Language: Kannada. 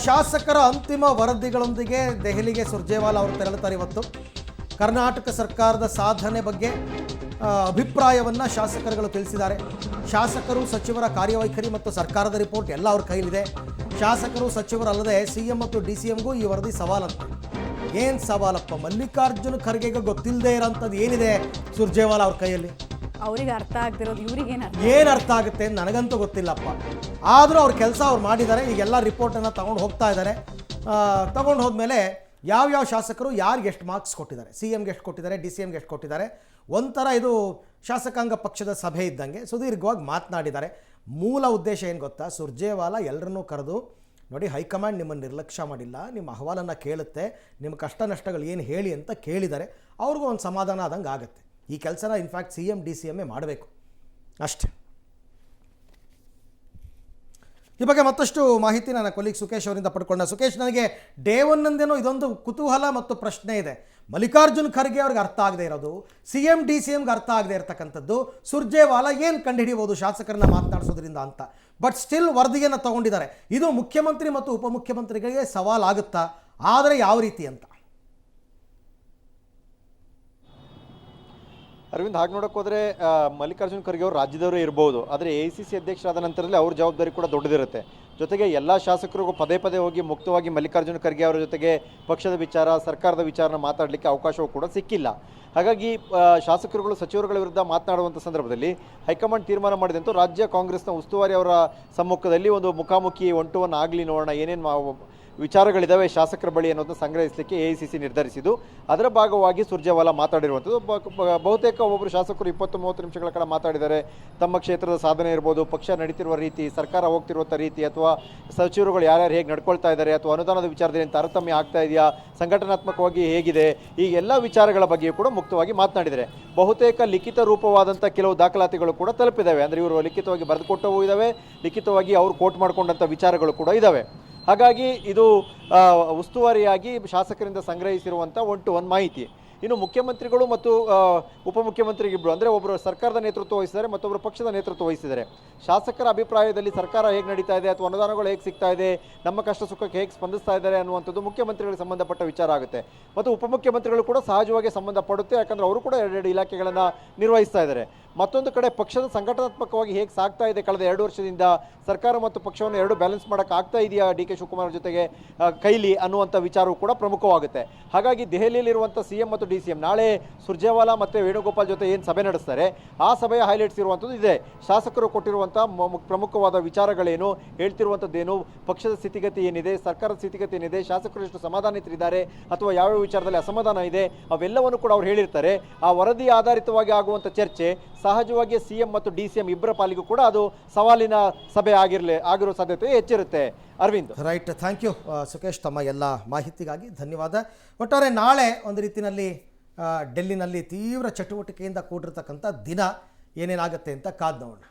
ಶಾಸಕರ ಅಂತಿಮ ವರದಿಗಳೊಂದಿಗೆ ದೆಹಲಿಗೆ ಸುರ್ಜೇವಾಲಾ ಅವರು ತೆರಳುತ್ತಾರೆ ಇವತ್ತು. ಕರ್ನಾಟಕ ಸರ್ಕಾರದ ಸಾಧನೆ ಬಗ್ಗೆ ಅಭಿಪ್ರಾಯವನ್ನು ಶಾಸಕರುಗಳು ತಿಳಿಸಿದ್ದಾರೆ. ಶಾಸಕರು ಸಚಿವರ ಕಾರ್ಯವೈಖರಿ ಮತ್ತು ಸರ್ಕಾರದ ರಿಪೋರ್ಟ್ ಎಲ್ಲ ಅವ್ರ ಕೈಲಿದೆ. ಶಾಸಕರು ಸಚಿವರಲ್ಲದೆ CM ಮತ್ತು DCMಗೂ ಈ ವರದಿ ಸವಾಲಂತೆ. ಏನು ಸವಾಲಪ್ಪ? ಮಲ್ಲಿಕಾರ್ಜುನ ಖರ್ಗೆಗೆ ಗೊತ್ತಿಲ್ಲದೆ ಇರೋಂಥದ್ದು ಏನಿದೆ ಸುರ್ಜೇವಾಲಾ ಅವ್ರ ಕೈಯಲ್ಲಿ? ಅವರಿಗೆ ಅರ್ಥ ಆಗ್ತಿರೋದು ಇವ್ರಿಗೆ ಏನು ಅರ್ಥ ಆಗುತ್ತೆ ನನಗಂತೂ ಗೊತ್ತಿಲ್ಲಪ್ಪ. ಆದರೂ ಅವ್ರ ಕೆಲಸ ಅವ್ರು ಮಾಡಿದ್ದಾರೆ. ಈಗೆಲ್ಲ ರಿಪೋರ್ಟನ್ನು ತೊಗೊಂಡು ಹೋಗ್ತಾ ಇದ್ದಾರೆ. ತೊಗೊಂಡು ಹೋದ್ಮೇಲೆ ಯಾವ್ಯಾವ ಶಾಸಕರು ಯಾರಿಗೆ ಎಷ್ಟು ಮಾರ್ಕ್ಸ್ ಕೊಟ್ಟಿದ್ದಾರೆ, CMಗೆ ಎಷ್ಟು ಕೊಟ್ಟಿದ್ದಾರೆ, DCMಗೆ ಎಷ್ಟು ಕೊಟ್ಟಿದ್ದಾರೆ, ಒಂಥರ ಇದು ಶಾಸಕಾಂಗ ಪಕ್ಷದ ಸಭೆ ಇದ್ದಂಗೆ ಸುದೀರ್ಘವಾಗಿ ಮಾತನಾಡಿದ್ದಾರೆ. ಮೂಲ ಉದ್ದೇಶ ಏನು ಗೊತ್ತಾ? ಸುರ್ಜೇವಾಲಾ ಎಲ್ಲರನ್ನೂ ಕರೆದು, ನೋಡಿ, ಹೈಕಮಾಂಡ್ ನಿಮ್ಮನ್ನು ನಿರ್ಲಕ್ಷ್ಯ ಮಾಡಿಲ್ಲ, ನಿಮ್ಮ ಅಹವಾಲನ್ನು ಕೇಳುತ್ತೆ, ನಿಮ್ಮ ಕಷ್ಟ ನಷ್ಟಗಳು ಏನು ಹೇಳಿ ಅಂತ ಕೇಳಿದ್ದಾರೆ. ಅವ್ರಿಗೂ ಒಂದು ಸಮಾಧಾನ ಆದಂಗೆ ಆಗುತ್ತೆ. ಈ ಕೆಲಸನ ಇನ್ಫ್ಯಾಕ್ಟ್ CM DCM ಮಾಡಬೇಕು ಅಷ್ಟೇ. ಈ ಬಗ್ಗೆ ಮತ್ತಷ್ಟು ಮಾಹಿತಿ ನನ್ನ ಕೊಲೀಗ್ ಸುಕೇಶ್ ಅವರಿಂದ ಪಡ್ಕೊಂಡ. ಸುಕೇಶ್, ನನಗೆ ಡೇ ಒನ್ನಂದೇನೋ ಇದೊಂದು ಕುತೂಹಲ ಮತ್ತು ಪ್ರಶ್ನೆ ಇದೆ. ಮಲ್ಲಿಕಾರ್ಜುನ್ ಖರ್ಗೆ ಅವ್ರಿಗೆ ಅರ್ಥ ಆಗದೆ ಇರೋದು, CM DCMಗೆ ಅರ್ಥ ಆಗದೆ ಇರತಕ್ಕಂಥದ್ದು, ಸುರ್ಜೇವಾಲಾ ಏನು ಕಂಡುಹಿಡಿಯಬಹುದು ಶಾಸಕರನ್ನ ಮಾತನಾಡಿಸೋದ್ರಿಂದ ಅಂತ. ಬಟ್ ಸ್ಟಿಲ್ ವರದಿಯನ್ನು ತಗೊಂಡಿದ್ದಾರೆ. ಇದು ಮುಖ್ಯಮಂತ್ರಿ ಮತ್ತು ಉಪಮುಖ್ಯಮಂತ್ರಿಗಳಿಗೆ ಸವಾಲಾಗುತ್ತಾ? ಆದರೆ ಯಾವ ರೀತಿ ಅಂತ? ಅರವಿಂದ್, ಹಾಗೆ ನೋಡೋಕೆ ಹೋದರೆ ಮಲ್ಲಿಕಾರ್ಜುನ್ ಖರ್ಗೆ ಅವರು ರಾಜ್ಯದವರೇ ಇರ್ಬೋದು, ಆದರೆ AICC ಅಧ್ಯಕ್ಷರಾದ ನಂತರದಲ್ಲಿ ಅವ್ರ ಜವಾಬ್ದಾರಿ ಕೂಡ ದೊಡ್ಡದಿರುತ್ತೆ. ಜೊತೆಗೆ ಎಲ್ಲ ಶಾಸಕರಿಗೂ ಪದೇ ಪದೇ ಹೋಗಿ ಮುಕ್ತವಾಗಿ ಮಲ್ಲಿಕಾರ್ಜುನ್ ಖರ್ಗೆ ಅವರ ಜೊತೆಗೆ ಪಕ್ಷದ ವಿಚಾರ, ಸರ್ಕಾರದ ವಿಚಾರನ ಮಾತಾಡಲಿಕ್ಕೆ ಅವಕಾಶವೂ ಕೂಡ ಸಿಕ್ಕಿಲ್ಲ. ಹಾಗಾಗಿ ಶಾಸಕರುಗಳು ಸಚಿವರುಗಳ ವಿರುದ್ಧ ಮಾತನಾಡುವಂಥ ಸಂದರ್ಭದಲ್ಲಿ ಹೈಕಮಾಂಡ್ ತೀರ್ಮಾನ ಮಾಡಿದಂತೂ ರಾಜ್ಯ ಕಾಂಗ್ರೆಸ್ನ ಉಸ್ತುವಾರಿ ಅವರ ಸಮ್ಮುಖದಲ್ಲಿ ಒಂದು ಮುಖಾಮುಖಿ ಒನ್ ಆಗಲಿ, ನೋಡೋಣ ಏನೇನು ವಿಚಾರಗಳಿದ್ದಾವೆ ಶಾಸಕರ ಬಳಿ ಅನ್ನೋದನ್ನು ಸಂಗ್ರಹಿಸಲಿಕ್ಕೆ AICC ನಿರ್ಧರಿಸಿದ್ದು. ಅದರ ಭಾಗವಾಗಿ ಸುರ್ಜೇವಾಲಾ ಮಾತಾಡಿರುವಂಥದ್ದು. ಬಹುತೇಕ ಒಬ್ಬೊಬ್ಬರು ಶಾಸಕರು 20-30 ನಿಮಿಷಗಳ ಕಾಲ ಮಾತಾಡಿದ್ದಾರೆ. ತಮ್ಮ ಕ್ಷೇತ್ರದ ಸಾಧನೆ ಇರ್ಬೋದು, ಪಕ್ಷ ನಡೀತಿರುವ ರೀತಿ, ಸರ್ಕಾರ ಹೋಗ್ತಿರುವಂಥ ರೀತಿ, ಅಥವಾ ಸಚಿವರುಗಳು ಯಾರ್ಯಾರು ಹೇಗೆ ನಡ್ಕೊಳ್ತಾ ಇದ್ದಾರೆ, ಅಥವಾ ಅನುದಾನದ ವಿಚಾರದಲ್ಲಿ ತಾರತಮ್ಯ ಆಗ್ತಾ ಇದೆಯಾ, ಸಂಘಟನಾತ್ಮಕವಾಗಿ ಹೇಗಿದೆ, ಈ ಎಲ್ಲ ವಿಚಾರಗಳ ಬಗ್ಗೆಯೂ ಕೂಡ ಮುಕ್ತವಾಗಿ ಮಾತನಾಡಿದ್ದಾರೆ. ಬಹುತೇಕ ಲಿಖಿತ ರೂಪವಾದಂಥ ಕೆಲವು ದಾಖಲಾತಿಗಳು ಕೂಡ ತಲುಪಿದ್ದಾವೆ. ಅಂದರೆ ಇವರು ಲಿಖಿತವಾಗಿ ಬರೆದುಕೊಟ್ಟವು ಇದ್ದಾವೆ, ಲಿಖಿತವಾಗಿ ಅವರು ಕೋಟ್ ಮಾಡ್ಕೊಂಡಂಥ ವಿಚಾರಗಳು ಕೂಡ ಇದ್ದಾವೆ. ಹಾಗಾಗಿ ಇದು ಉಸ್ತುವಾರಿಯಾಗಿ ಶಾಸಕರಿಂದ ಸಂಗ್ರಹಿಸಿರುವಂಥ ಒನ್ ಮಾಹಿತಿ. ಇನ್ನು ಮುಖ್ಯಮಂತ್ರಿಗಳು ಮತ್ತು ಉಪಮುಖ್ಯಮಂತ್ರಿಗಿಬ್ಬರು, ಅಂದರೆ ಒಬ್ಬರು ಸರ್ಕಾರದ ನೇತೃತ್ವ ವಹಿಸಿದ್ದಾರೆ, ಮತ್ತೊಬ್ಬರು ಪಕ್ಷದ ನೇತೃತ್ವ ವಹಿಸಿದ್ದಾರೆ. ಶಾಸಕರ ಅಭಿಪ್ರಾಯದಲ್ಲಿ ಸರ್ಕಾರ ಹೇಗೆ ನಡೀತಾ ಇದೆ, ಅಥವಾ ಅನುದಾನಗಳು ಹೇಗೆ ಸಿಗ್ತಾ ಇದೆ, ನಮ್ಮ ಕಷ್ಟ ಸುಖಕ್ಕೆ ಹೇಗೆ ಸ್ಪಂದಿಸ್ತಾ ಇದ್ದಾರೆ ಅನ್ನುವಂಥದ್ದು ಮುಖ್ಯಮಂತ್ರಿಗಳಿಗೆ ಸಂಬಂಧಪಟ್ಟ ವಿಚಾರ ಆಗುತ್ತೆ. ಮತ್ತು ಉಪಮುಖ್ಯಮಂತ್ರಿಗಳು ಕೂಡ ಸಹಜವಾಗಿ ಸಂಬಂಧಪಡುತ್ತೆ, ಯಾಕಂದರೆ ಅವರು ಕೂಡ ಎರಡೆರಡು ಇಲಾಖೆಗಳನ್ನು ನಿರ್ವಹಿಸ್ತಾ ಇದ್ದಾರೆ. ಮತ್ತೊಂದು ಕಡೆ ಪಕ್ಷದ ಸಂಘಟನಾತ್ಮಕವಾಗಿ ಹೇಗೆ ಸಾಗ್ತಾ ಇದೆ ಕಳೆದ 2 ವರ್ಷದಿಂದ, ಸರ್ಕಾರ ಮತ್ತು ಪಕ್ಷವನ್ನು ಎರಡು ಬ್ಯಾಲೆನ್ಸ್ ಮಾಡೋಕ್ಕೆ ಆಗ್ತಾ ಇದೆಯಾ DK ಶಿವಕುಮಾರ್ ಜೊತೆಗೆ ಕೈಲಿ ಅನ್ನುವಂಥ ವಿಚಾರವೂ ಕೂಡ ಪ್ರಮುಖವಾಗುತ್ತೆ. ಹಾಗಾಗಿ ದೆಹಲಿಯಲ್ಲಿರುವಂಥ CM ಮತ್ತು DCM ನಾಳೆ ಸುರ್ಜೇವಾಲಾ ಮತ್ತು ವೇಣುಗೋಪಾಲ್ ಜೊತೆ ಏನು ಸಭೆ ನಡೆಸ್ತಾರೆ, ಆ ಸಭೆಯ ಹೈಲೈಟ್ಸ್ ಇರುವಂಥದ್ದು ಇದೆ. ಶಾಸಕರು ಕೊಟ್ಟಿರುವಂಥ ಪ್ರಮುಖವಾದ ವಿಚಾರಗಳೇನು, ಹೇಳ್ತಿರುವಂಥದ್ದೇನು, ಪಕ್ಷದ ಸ್ಥಿತಿಗತಿ ಏನಿದೆ, ಸರ್ಕಾರದ ಸ್ಥಿತಿಗತಿ ಏನಿದೆ, ಶಾಸಕರು ಎಷ್ಟು ಸಮಾಧಾನಿತರಿದ್ದಾರೆ ಅಥವಾ ಯಾವ್ಯಾವ ವಿಚಾರದಲ್ಲಿ ಅಸಮಾಧಾನ ಇದೆ, ಅವೆಲ್ಲವನ್ನು ಕೂಡ ಅವ್ರು ಹೇಳಿರ್ತಾರೆ. ಆ ವರದಿ ಆಧಾರಿತವಾಗಿ ಆಗುವಂಥ ಚರ್ಚೆ ಸಹಜವಾಗಿ CM ಮತ್ತು DCM ಇಬ್ಬರ ಪಾಲಿಗೂ ಕೂಡ ಅದು ಸವಾಲಿನ ಸಭೆ ಆಗಿರೋ ಸಾಧ್ಯತೆ ಹೆಚ್ಚಿರುತ್ತೆ. Arvind, right, thank you Sukesh, ತಮ್ಮ ಎಲ್ಲ ಮಾಹಿತಿಗಾಗಿ ಧನ್ಯವಾದ. ಒಟ್ಟಾರೆ ನಾಳೆ ಒಂದು ರೀತಿಯಲ್ಲಿ ಡೆಲ್ಲಿನಲ್ಲಿ ತೀವ್ರ ಚಟುವಟಿಕೆಯಿಂದ ಕೂಡಿರ್ತಕ್ಕಂಥ ದಿನ. ಏನೇನಾಗುತ್ತೆ ಅಂತ ಕಾದು ನೋಡೋಣ.